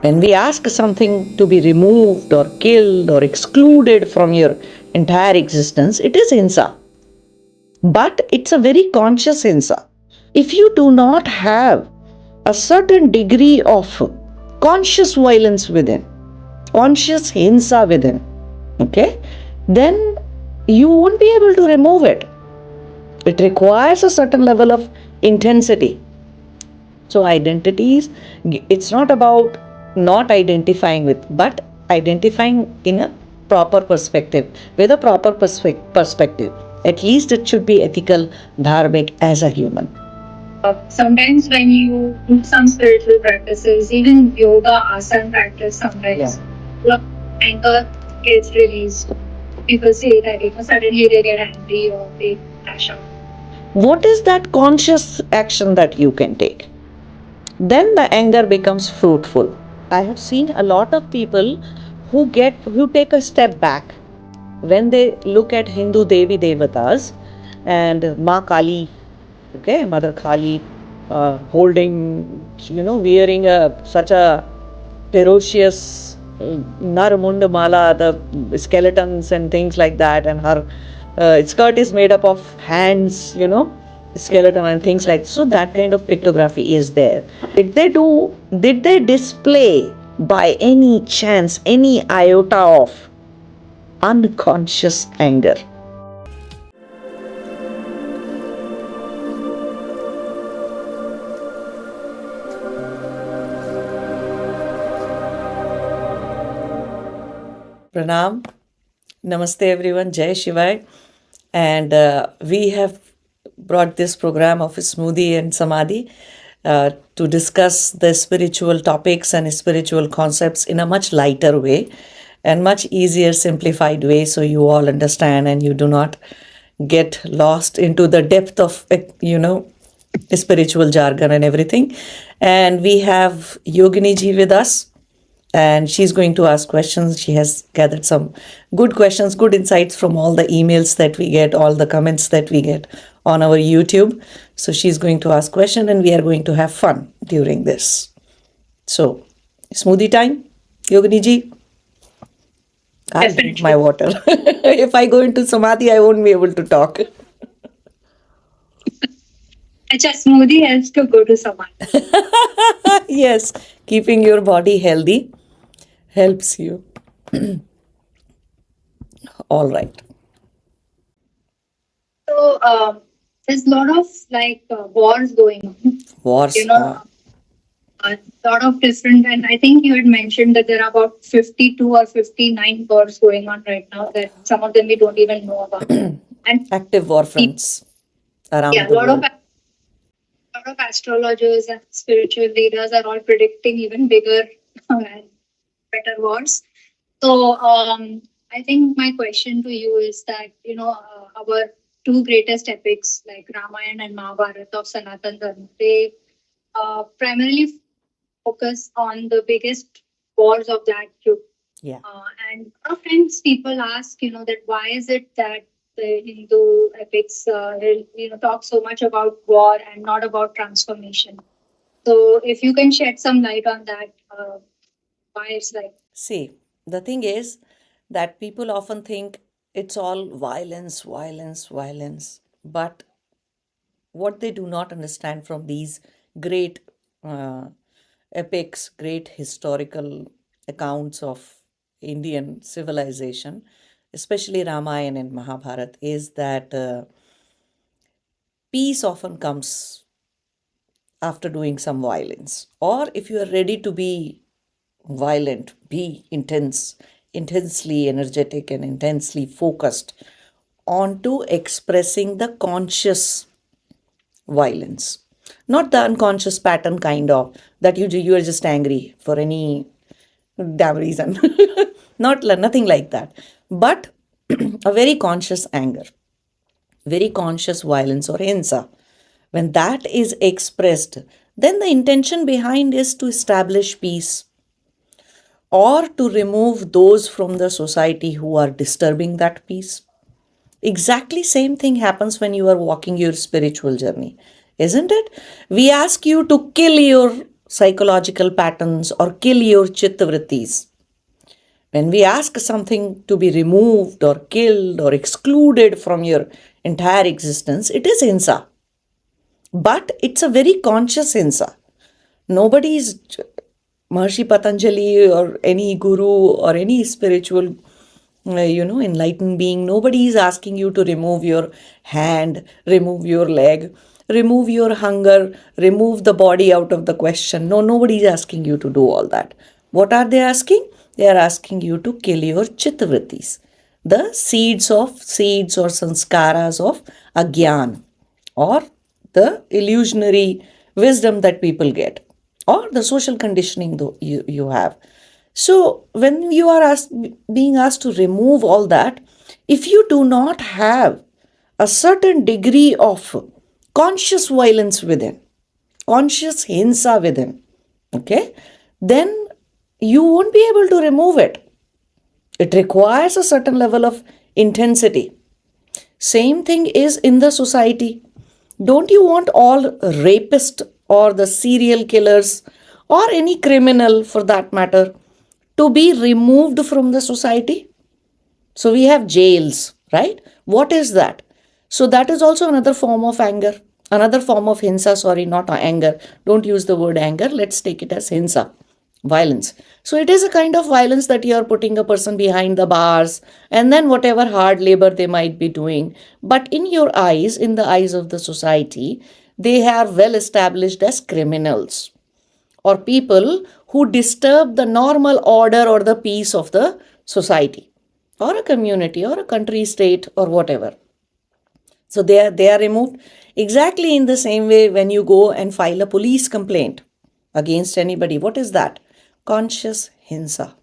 When we ask something to be removed or killed or excluded from your entire existence, it is Hinsa. But it's a very conscious Hinsa. If you do not have a certain degree of conscious violence within, conscious Hinsa within, okay, then you won't be able to remove it. It requires a certain level of intensity. So, identities, it's not about not identifying with, but identifying in a proper perspective, with a proper perspective. At least it should be ethical, dharmic as a human. Sometimes when you do some spiritual practices, even yoga, asana practice, sometimes anger gets released. People say that suddenly they get angry or they crash out. What is that conscious action that you can take? Then the anger becomes fruitful. I have seen a lot of people who take a step back when they look at Hindu Devi Devatas and Ma Kali, okay, Mother Kali, holding, wearing such a ferocious Naramunda Mala, the skeletons and things like that, and her skirt is made up of hands, skeleton and things like that. So that kind of pictography is there. Did they display by any chance any iota of unconscious anger? Pranam. Namaste everyone. Jai Shiva. And we have brought this program of Smoothie and Samadhi to discuss the spiritual topics and spiritual concepts in a much lighter way and much easier, simplified way, so you all understand and you do not get lost into the depth of, spiritual jargon and everything. And we have Yogini ji with us, and she's going to ask questions. She has gathered some good questions, good insights from all the emails that we get, all the comments that we get on our YouTube. So she's going to ask questions and we are going to have fun during this. So, smoothie time, Yogini ji. I'll drink my water. If I go into Samadhi, I won't be able to talk. Smoothie helps to go to Samadhi. Yes, keeping your body healthy helps you. All right. So there's a lot of wars going on. Wars. A lot of different, and I think you had mentioned that there are about 52 or 59 wars going on right now. That some of them we don't even know about. And active war fronts around the world. A lot of astrologers and spiritual leaders are all predicting even bigger and better wars. So I think my question to you is that, our two greatest epics like Ramayana and Mahabharata of Sanatana Dharma, they primarily focus on the biggest wars of that yuga. Yeah. And a lot of times people ask, that why is it that the Hindu epics, talk so much about war and not about transformation. So if you can shed some light on that, why it's like. See, the thing is that people often think it's all violence, violence, violence. But what they do not understand from these great epics, great historical accounts of Indian civilization, especially Ramayana and Mahabharata, is that peace often comes after doing some violence. Or if you are ready to be violent, be intensely energetic and intensely focused onto expressing the conscious violence, not the unconscious pattern kind of that you are just angry for any damn reason. Nothing like that, but a very conscious anger, very conscious violence or hinsa. When that is expressed, then the intention behind is to establish peace or to remove those from the society who are disturbing that peace. Exactly same thing happens when you are walking your spiritual journey, isn't it? We ask you to kill your psychological patterns or kill your chitta vrittis. When we ask something to be removed or killed or excluded from your entire existence, it is hinsa. But it's a very conscious hinsa. Nobody is Maharishi Patanjali or any guru or any spiritual, enlightened being. Nobody is asking you to remove your hand, remove your leg, remove your hunger, remove the body out of the question. No, nobody is asking you to do all that. What are they asking? They are asking you to kill your chitta vrittis, the seeds or sanskaras of agyan, or the illusionary wisdom that people get, or the social conditioning you have. So when you are being asked to remove all that, if you do not have a certain degree of conscious violence within, conscious hinsa within, okay, then you won't be able to remove it. It requires a certain level of intensity. Same thing is in the society. Don't you want all rapists or the serial killers or any criminal for that matter to be removed from the society? So we have jails, right? What is that? So that is also another form of anger, another form of hinsa. Sorry, not anger. Don't use the word anger. Let's take it as hinsa, violence. So it is a kind of violence that you are putting a person behind the bars and then whatever hard labor they might be doing. But in your eyes, in the eyes of the society, they are well established as criminals or people who disturb the normal order or the peace of the society or a community or a country, state, or whatever. So they are removed. Exactly in the same way, when you go and file a police complaint against anybody, what is that? Conscious hinsa,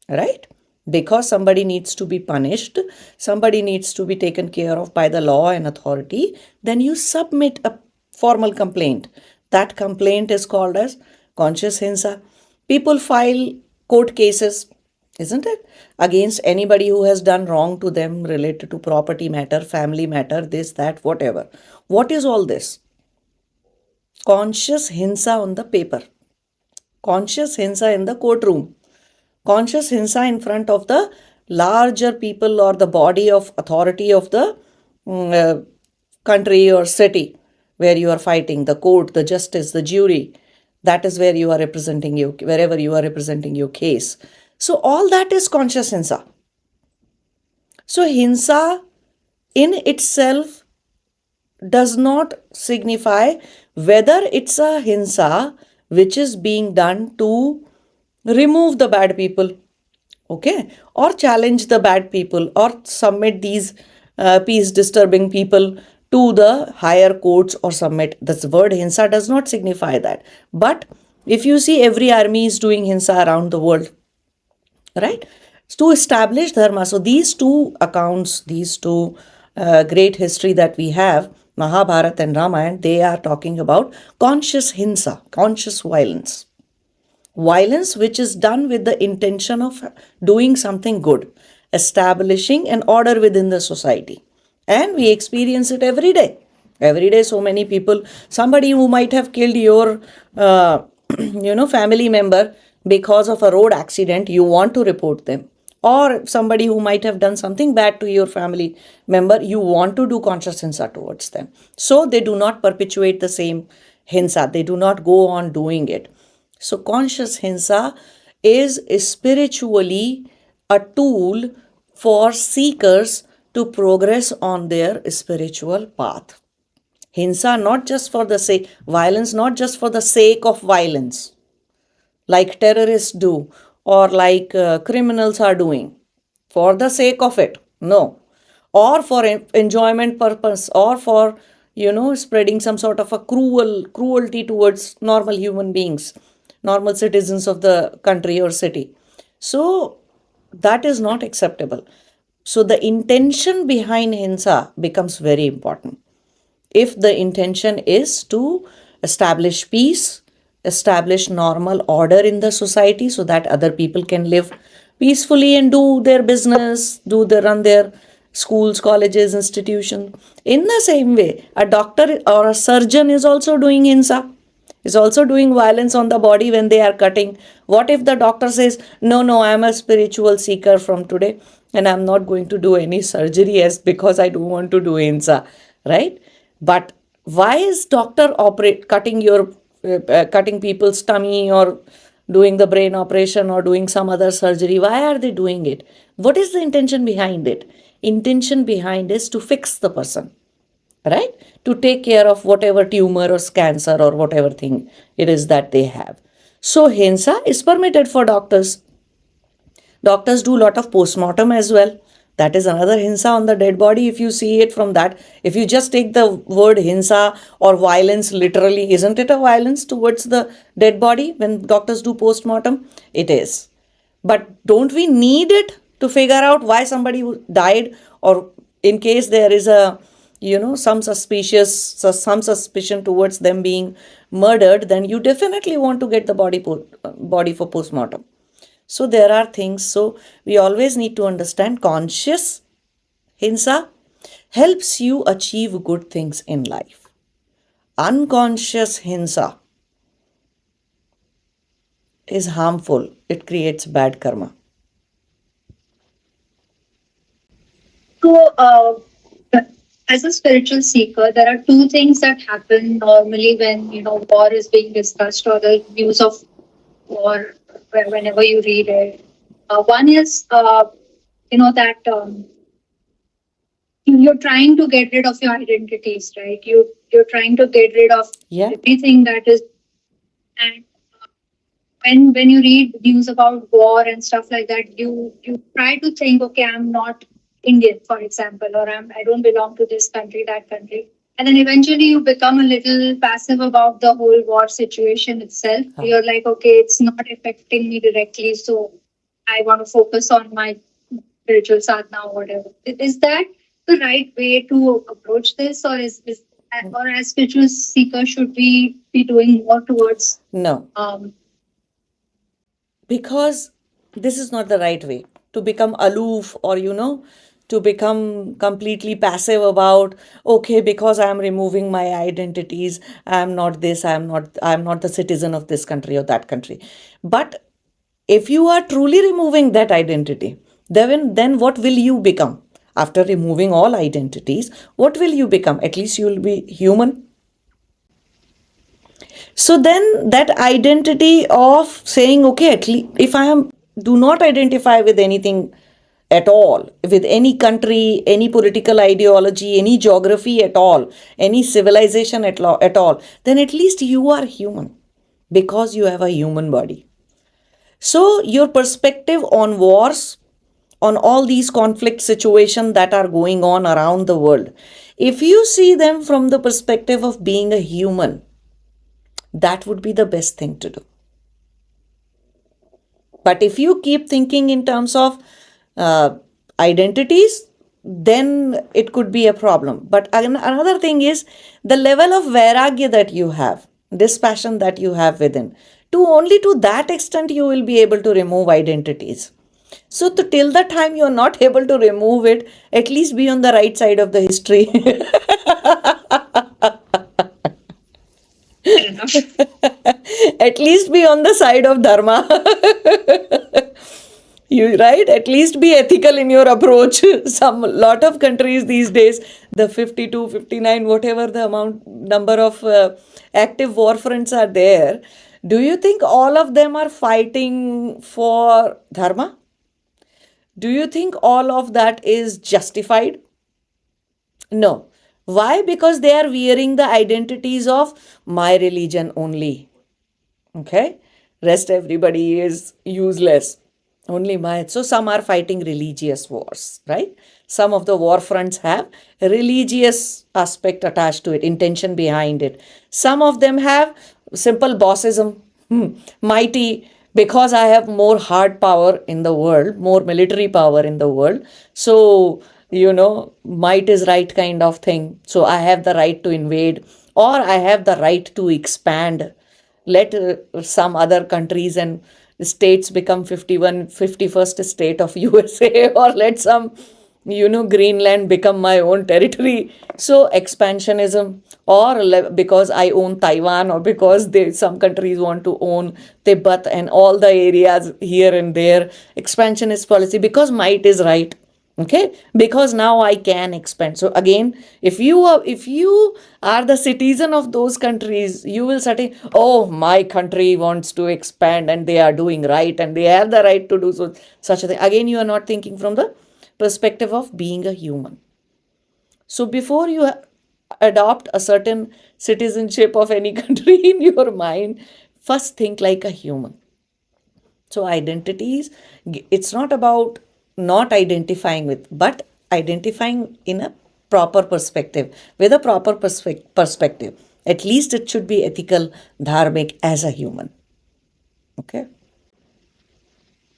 right? Because somebody needs to be punished, somebody needs to be taken care of by the law and authority, then you submit a formal complaint. That complaint is called as conscious hinsa. People file court cases, isn't it? Against anybody who has done wrong to them related to property matter, family matter, this, that, whatever. What is all this? Conscious hinsa on the paper. Conscious hinsa in the courtroom. Conscious hinsa in front of the larger people or the body of authority of the country or city where you are fighting, the court, the justice, the jury. That is where you are representing wherever you are representing your case. So all that is conscious hinsa. So hinsa in itself does not signify whether it's a hinsa which is being done to remove the bad people, okay, or challenge the bad people, or submit these peace disturbing people to the higher courts, or submit. This word hinsa does not signify that. But if you see, every army is doing hinsa around the world, right, to establish dharma. So these two accounts, these two great history that we have, Mahabharata and Ramayana, they are talking about conscious hinsa, conscious violence. Violence which is done with the intention of doing something good, establishing an order within the society. And we experience it every day. Every day, so many people, somebody who might have killed your, family member because of a road accident, you want to report them. Or somebody who might have done something bad to your family member, you want to do conscious hinsa towards them. So they do not perpetuate the same hinsa. They do not go on doing it. So conscious hinsa is spiritually a tool for seekers to progress on their spiritual path. Hinsa not just for the sake, violence not just for the sake of violence, like terrorists do, or like criminals are doing, for the sake of it. No. Or for enjoyment purpose, or for, spreading some sort of a cruelty towards normal human beings, normal citizens of the country or city. So that is not acceptable. So the intention behind hinsa becomes very important. If the intention is to establish peace, establish normal order in the society so that other people can live peacefully and do their business, run their schools, colleges, institutions. In the same way, a doctor or a surgeon is also doing hinsa. is also doing violence on the body when they are cutting. What if the doctor says, no, no, I'm a spiritual seeker from today and I'm not going to do any surgery as because I don't want to do Hinsa, right? But why is doctor cutting your cutting people's tummy or doing the brain operation or doing some other surgery? Why are they doing it? What is the intention behind it? Intention behind is to fix the person, right? To take care of whatever tumor or cancer or whatever thing it is that they have. So Hinsa is permitted for doctors. Doctors do a lot of post-mortem as well. That is another hinsa on the dead body. If you see it from that, if you just take the word hinsa or violence literally, isn't it a violence towards the dead body when doctors do post-mortem? It is. But don't we need it to figure out why somebody died, or in case there is a some suspicion towards them being murdered, then you definitely want to get the body for post-mortem. So there are things. So we always need to understand conscious hinsa helps you achieve good things in life. Unconscious hinsa is harmful. It creates bad karma. So, as a spiritual seeker, there are two things that happen normally when war is being discussed or the news of war whenever you read it. One is that you're trying to get rid of your identities, right? You're trying to get rid of everything that is. And when you read news about war and stuff like that, you try to think, okay, I'm not Indian, for example, or I don't belong to this country, that country. And then eventually you become a little passive about the whole war situation itself. You're like, okay, it's not affecting me directly, so I want to focus on my spiritual sadhana or whatever. Is that the right way to approach this, or or as spiritual seekers should we be doing more towards no? Because this is not the right way to become aloof, or to become completely passive about, okay, because I am removing my identities, I am not this, I am not the citizen of this country or that country. But if you are truly removing that identity, then what will you become? After removing all identities, what will you become? At least you will be human. So then that identity of saying, okay, at least if I do not identify with anything at all, with any country, any political ideology, any geography at all, any civilization at all, then at least you are human because you have a human body. So your perspective on wars, on all these conflict situations that are going on around the world, if you see them from the perspective of being a human, that would be the best thing to do. But if you keep thinking in terms of identities, then it could be a problem. But another thing is the level of vairagya that you have, dispassion that you have within. Only to that extent you will be able to remove identities. So till the time you're not able to remove it, at least be on the right side of the history. At least be on the side of Dharma. Right? At least be ethical in your approach. Lot of countries these days, the 52, 59, whatever the number of active war fronts are there. Do you think all of them are fighting for Dharma? Do you think all of that is justified? No. Why? Because they are wearing the identities of my religion only. Okay? Rest everybody is useless. Only my. So some are fighting religious wars, right? Some of the war fronts have a religious aspect attached to it, intention behind it. Some of them have simple bossism, mighty, because I have more hard power in the world, more military power in the world. So, might is right kind of thing. So I have the right to invade, or I have the right to expand. Let some other countries and states become 51st state of USA, or let some Greenland become my own territory. So expansionism, or because I own Taiwan, or because some countries want to own Tibet and all the areas here and there. Expansionist policy, because might is right. Okay, because now I can expand. So again, if you are the citizen of those countries, you will say, oh, my country wants to expand and they are doing right and they have the right to do so, such a thing. Again, you are not thinking from the perspective of being a human. So before you adopt a certain citizenship of any country in your mind, first think like a human. So identities, it's not about not identifying with, but identifying in a proper perspective, with a proper perspective. At least it should be ethical, dharmic as a human. Okay.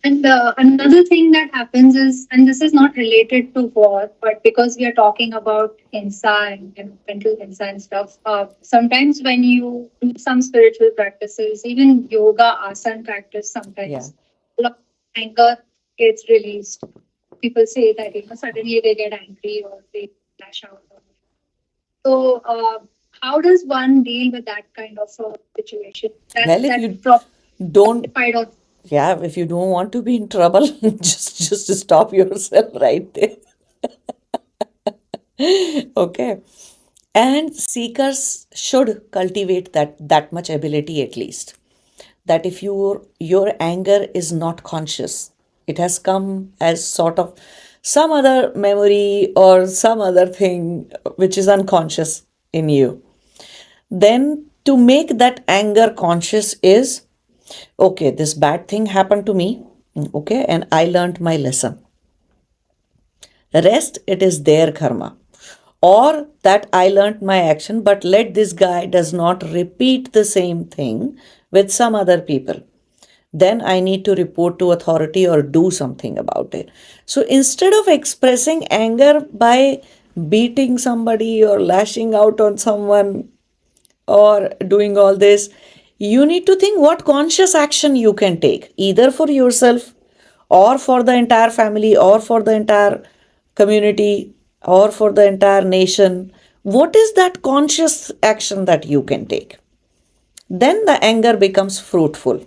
And another thing that happens is, and this is not related to war, but because we are talking about Hinsa and mental Hinsa and stuff, sometimes when you do some spiritual practices, even yoga, asana practice, Yeah. sometimes a lot of anger gets released. People say that suddenly they get angry or they lash out. So, how does one deal with that kind of situation? Well, if That you don't, fight or yeah, if you don't want to be in trouble, just stop yourself right there. Okay. And seekers should cultivate that much ability, at least. That if your anger is not conscious, it has come as sort of some other memory or some other thing which is unconscious in you, then to make that anger conscious is, okay, this bad thing happened to me, okay, and I learned my lesson. Rest, it is their karma. Or that I learnt my action, but let this guy does not repeat the same thing with some other people. Then I need to report to authority or do something about it. So instead of expressing anger by beating somebody or lashing out on someone or doing all this, you need to think what conscious action you can take, either for yourself or for the entire family or for the entire community or for the entire nation. What is that conscious action that you can take? Then the anger becomes fruitful.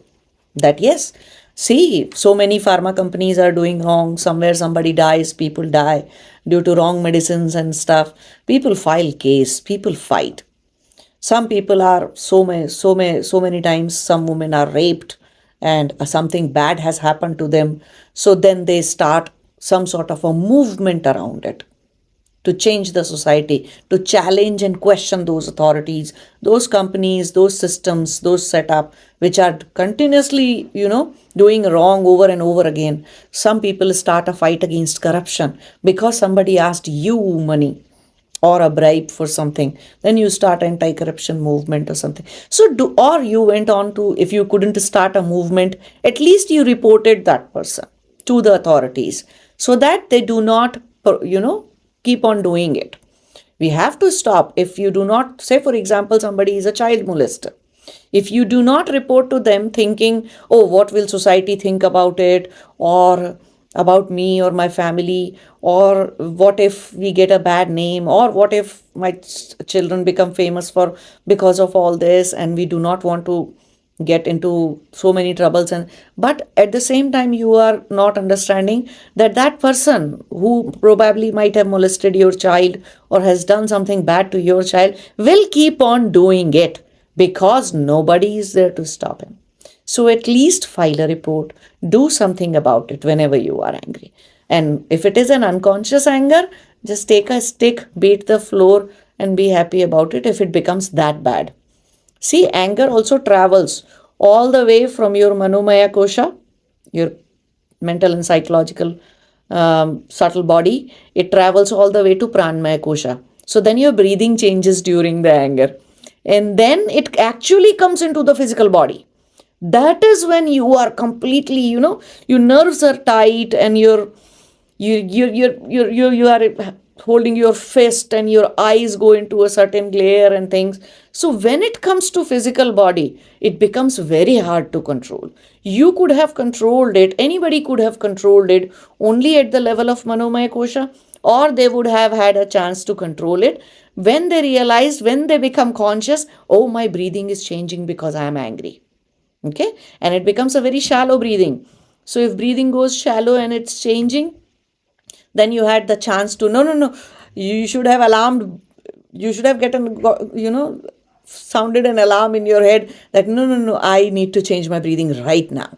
That yes, see, so many pharma companies are doing wrong. Somewhere somebody dies, people die due to wrong medicines and stuff. People file case, people fight. Some people are so many times, some women are raped and something bad has happened to them. So then they start some sort of a movement around it to change the society, to challenge and question those authorities, those companies, those systems, those setup, which are continuously, doing wrong over and over again. Some people start a fight against corruption because somebody asked you money or a bribe for something. Then you start anti-corruption movement or something. So or you went on to, if you couldn't start a movement, at least you reported that person to the authorities so that they do not, keep on doing it. We have to stop. If you do not, say for example, somebody is a child molester, if you do not report to them thinking, oh, what will society think about it, or about me or my family, or what if we get a bad name, or what if my children become famous for because of all this, and we do not want to get into so many troubles, and but at the same time you are not understanding that that person who probably might have molested your child or has done something bad to your child will keep on doing it because nobody is there to stop him. So at least file a report, do something about it whenever you are angry. And if it is an unconscious anger, just take a stick, beat the floor, and be happy about it if it becomes that bad. See, anger also travels all the way from your Manomaya Kosha, your mental and psychological subtle body. It travels all the way to Pranmaya Kosha. So then your breathing changes during the anger. And then it actually comes into the physical body. That is when you are completely, your nerves are tight and you are holding your fist and your eyes go into a certain glare and things. So when it comes to physical body, it becomes very hard to control. You could have controlled it, anybody could have controlled it only at the level of Manomaya Kosha, or they would have had a chance to control it when they realized, when they become conscious, oh, my breathing is changing because I am angry. Okay, and it becomes a very shallow breathing. So if breathing goes shallow and it's changing, then you had the chance to, no, you should have alarmed, you should have sounded an alarm in your head that no, I need to change my breathing right now.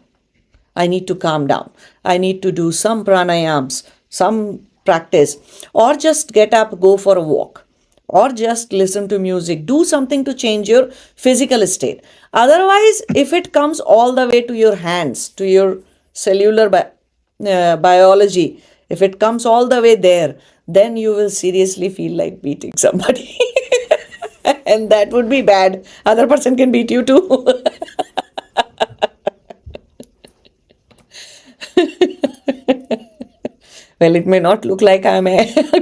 I need to calm down. I need to do some pranayams, some practice, or just get up, go for a walk, or just listen to music. Do something to change your physical state. Otherwise, if it comes all the way to your hands, to your cellular biology, if it comes all the way there, then you will seriously feel like beating somebody. And that would be bad. Other person can beat you too. Well, it may not look like I'm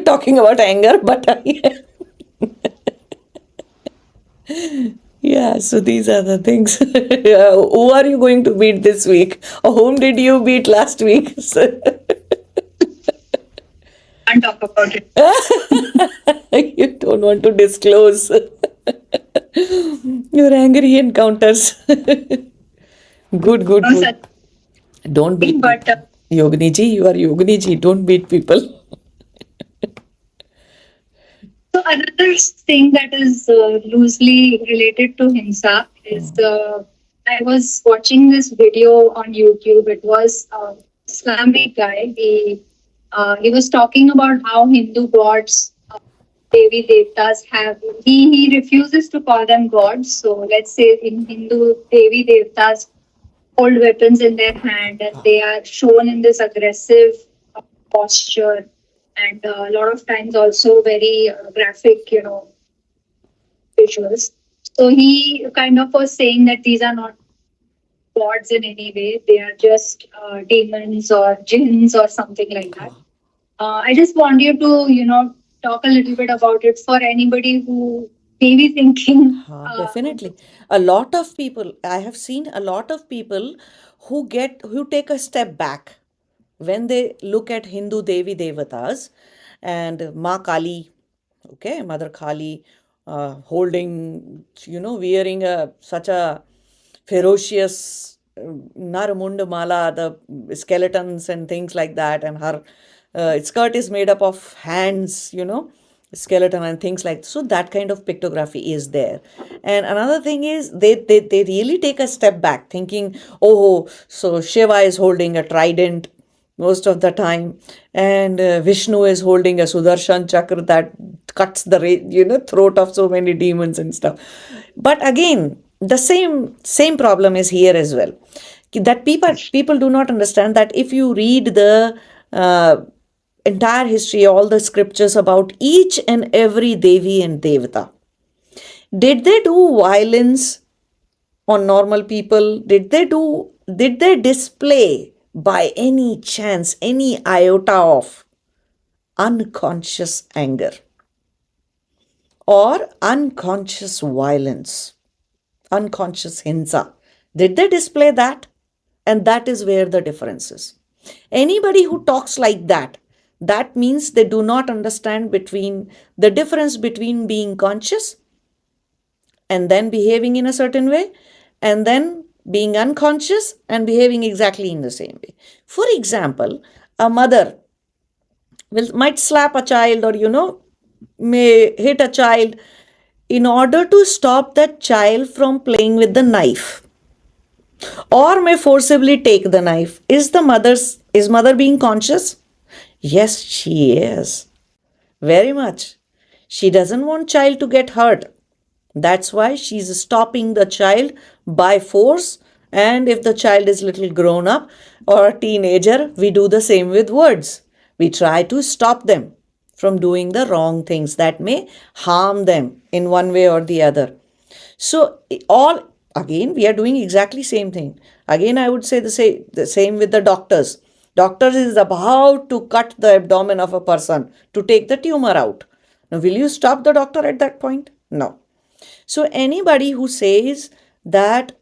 talking about anger, but yeah, so these are the things. Who are you going to beat this week? Or whom did you beat last week? Can't talk about it. You don't want to disclose your angry encounters. Good. Don't beat people. Yogini ji, you are Yogini ji. Don't beat people. So another thing that is loosely related to Hinsa is I was watching this video on YouTube. It was an Islamic guy. He was talking about how Hindu gods, Devi Devtas have. He refuses to call them gods. So let's say in Hindu, Devi Devtas hold weapons in their hand and they are shown in this aggressive posture, and a lot of times also very graphic, visuals. So he kind of was saying that these are not gods in any way. They are just demons or jinns or something like that. I just want you to, talk a little bit about it for anybody who may be thinking. Definitely. A lot of people, I have seen a lot of people who take a step back when they look at Hindu Devi Devatas and Ma Kali, okay, Mother Kali, holding, wearing such a ferocious Naramunda Mala, the skeletons and things like that, and her skirt is made up of hands, skeleton and things like that. So that kind of pictography is there. And another thing is they really take a step back thinking, oh, so Shiva is holding a trident most of the time, and Vishnu is holding a Sudarshan Chakra that cuts the throat of so many demons and stuff. But again, the same problem is here as well, that people do not understand that if you read the entire history, all the scriptures about each and every Devi and Devata, did they do violence on normal people? Did they display by any chance any iota of unconscious anger or unconscious violence, unconscious hinsa? Did they display that? And that is where the difference is. Anybody who talks like that means they do not understand the difference between being conscious and then behaving in a certain way, and then being unconscious and behaving exactly in the same way. For example, a mother might slap a child or, may hit a child in order to stop that child from playing with the knife, or may forcibly take the knife. Is mother being conscious? Yes, she is. Very much. She doesn't want child to get hurt. That's why she's stopping the child by force. And if the child is little grown up or a teenager, we do the same with words. We try to stop them from doing the wrong things that may harm them in one way or the other. So again, we are doing exactly same thing. Again, I would say the same with the doctors. Doctor is about to cut the abdomen of a person to take the tumor out. Now, will you stop the doctor at that point? No. So anybody who says that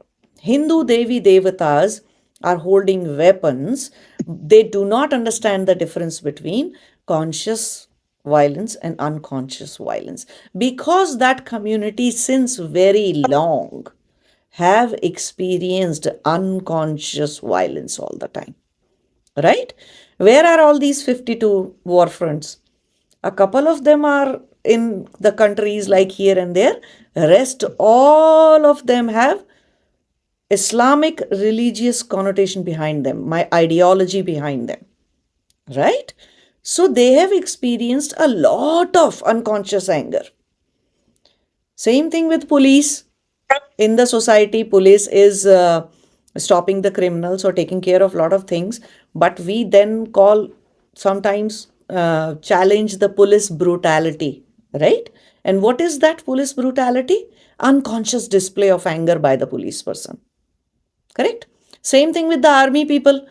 Hindu Devi Devatas are holding weapons, they do not understand the difference between conscious violence and unconscious violence, because that community since very long have experienced unconscious violence all the time. Right? Where are all these 52 war fronts? A couple of them are in the countries like here and there. Rest, all of them have Islamic religious connotation behind them, my ideology behind them. Right? So they have experienced a lot of unconscious anger. Same thing with police. In the society, police is stopping the criminals or taking care of a lot of things, but we then call, sometimes challenge the police brutality, right? And what is that police brutality? Unconscious display of anger by the police person. Correct? Same thing with the army people.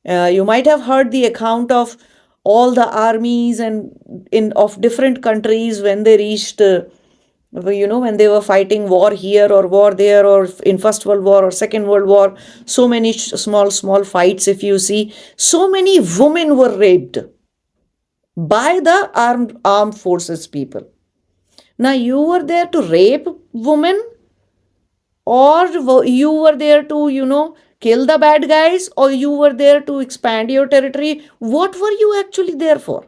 You might have heard the account of all the armies and of different countries when they reached when they were fighting war here or war there, or in First World War or Second World War, so many small fights. If you see, so many women were raped by the armed forces people. Now, you were there to rape women, or you were there to kill the bad guys, or you were there to expand your territory? What were you actually there for?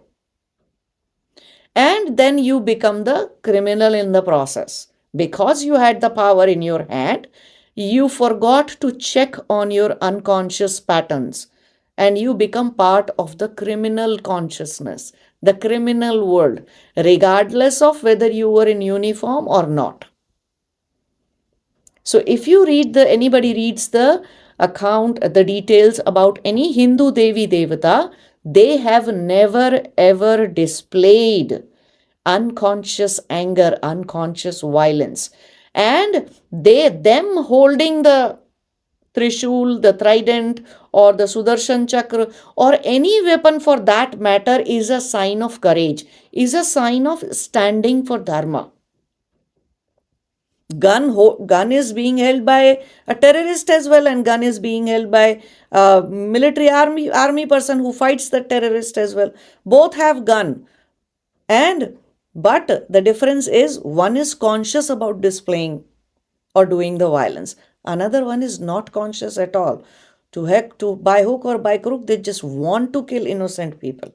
And then you become the criminal in the process. Because you had the power in your hand, you forgot to check on your unconscious patterns, and you become part of the criminal consciousness, the criminal world, regardless of whether you were in uniform or not. So if you anybody reads the account, the details about any Hindu Devi Devata, they have never ever displayed unconscious anger, unconscious violence. And them holding the Trishul, the trident, or the Sudarshan Chakra, or any weapon for that matter, is a sign of courage, is a sign of standing for Dharma. Gun is being held by a terrorist as well, and gun is being held by a military army person who fights the terrorist as well. Both have gun, but the difference is one is conscious about displaying or doing the violence, another one is not conscious at all. To by hook or by crook, they just want to kill innocent people.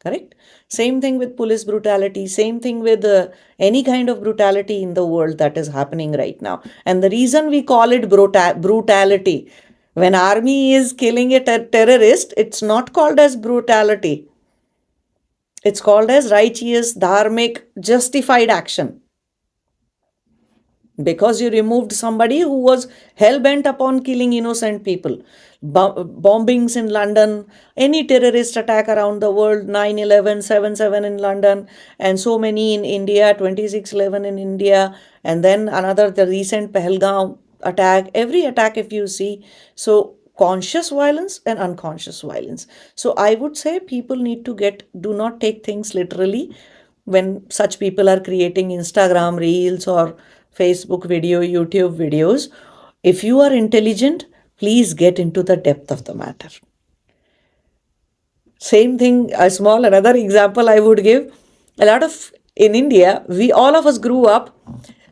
Correct? Same thing with police brutality, same thing with any kind of brutality in the world that is happening right now. And the reason we call it brutality, when army is killing a terrorist, it's not called as brutality. It's called as righteous, dharmic, justified action. Because you removed somebody who was hell-bent upon killing innocent people. Bombings in London, any terrorist attack around the world, 9/11, 7/7 in London, and so many in India, 26/11 in India, and then the recent Pahalgam attack, every attack if you see. So conscious violence and unconscious violence. So I would say people need to do not take things literally when such people are creating Instagram reels or Facebook video, YouTube videos. If you are intelligent, please get into the depth of the matter. Same thing, another example I would give. In India, all of us grew up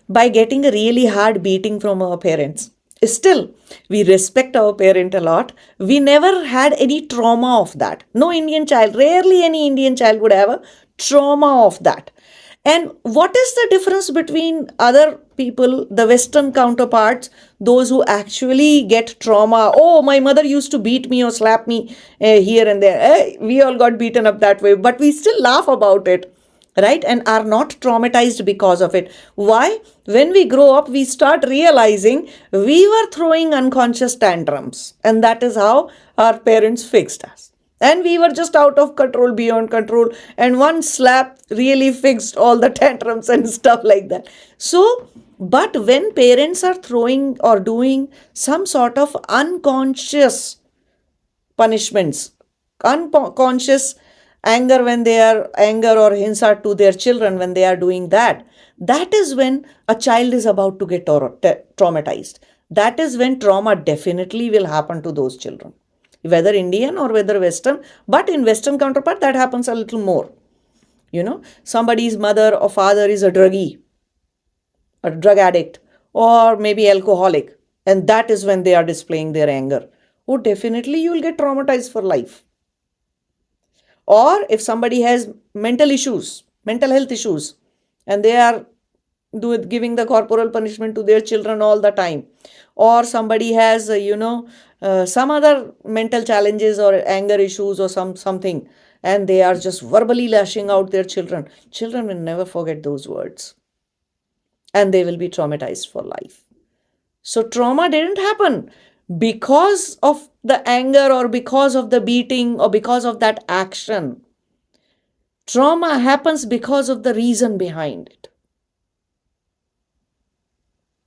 by getting a really hard beating from our parents. Still, we respect our parent a lot. We never had any trauma of that. No Indian child, rarely any Indian child would have a trauma of that. And what is the difference between other people, the Western counterparts, those who actually get trauma? Oh, my mother used to beat me or slap me here and there. We all got beaten up that way, but we still laugh about it, right? And are not traumatized because of it. Why? When we grow up, we start realizing we were throwing unconscious tantrums, and that is how our parents fixed us. And we were just out of control, beyond control. And one slap really fixed all the tantrums and stuff like that. So, but when parents are throwing or doing some sort of unconscious punishments, unconscious anger, when they are anger or hinsa to their children, when they are doing that, that is when a child is about to get traumatized. That is when trauma definitely will happen to those children, whether Indian or whether Western. But in Western counterpart, that happens a little more. Somebody's mother or father is a druggie, a drug addict, or maybe alcoholic, and that is when they are displaying their anger. Oh, definitely you will get traumatized for life. Or if somebody has mental issues, mental health issues, and they are giving the corporal punishment to their children all the time, or somebody has some other mental challenges or anger issues or something, and they are just verbally lashing out their children will never forget those words, and they will be traumatized for life. So trauma didn't happen because of the anger or because of the beating or because of that action. Trauma happens because of the reason behind it.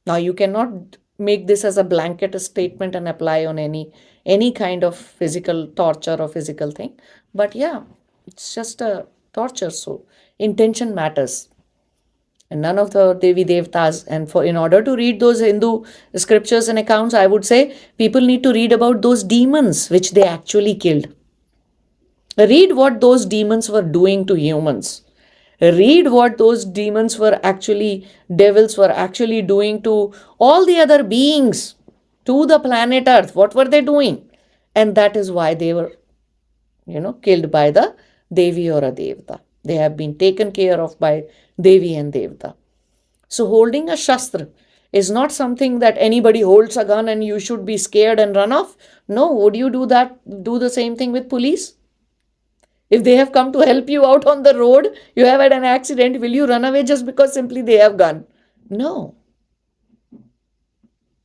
Now, you cannot make this as a blanket statement and apply on any kind of physical torture or physical thing. But yeah, it's just a torture. So intention matters. And none of the Devi Devtas. And in order to read those Hindu scriptures and accounts, I would say people need to read about those demons which they actually killed. Read what those demons were doing to humans. Read what those demons were actually, devils were actually doing to all the other beings, to the planet Earth. What were they doing? And that is why they were, killed by the Devi or a Devta. They have been taken care of by Devi and Devta. So holding a Shastra is not something that anybody holds a gun and you should be scared and run off. No, would you do the same thing with police? If they have come to help you out on the road, you have had an accident, will you run away just because simply they have gun? No.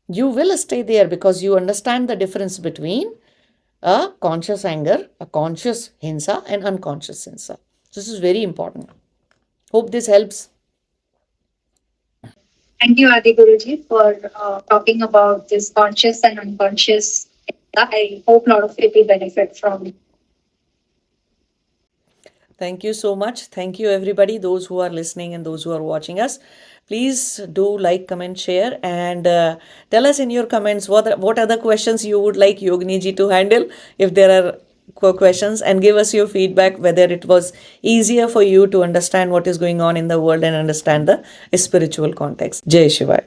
You will stay there because you understand the difference between a conscious anger, a conscious hinsa, and unconscious hinsa. This is very important. Hope this helps. Thank you, Adiguruji, for talking about this conscious and unconscious. I hope a lot of people benefit from it. Thank you so much. Thank you, everybody, those who are listening and those who are watching us. Please do like, comment, share, and tell us in your comments what other questions you would like Yogini ji to handle, if there are questions, and give us your feedback whether it was easier for you to understand what is going on in the world and understand the spiritual context. Jai Shivaya.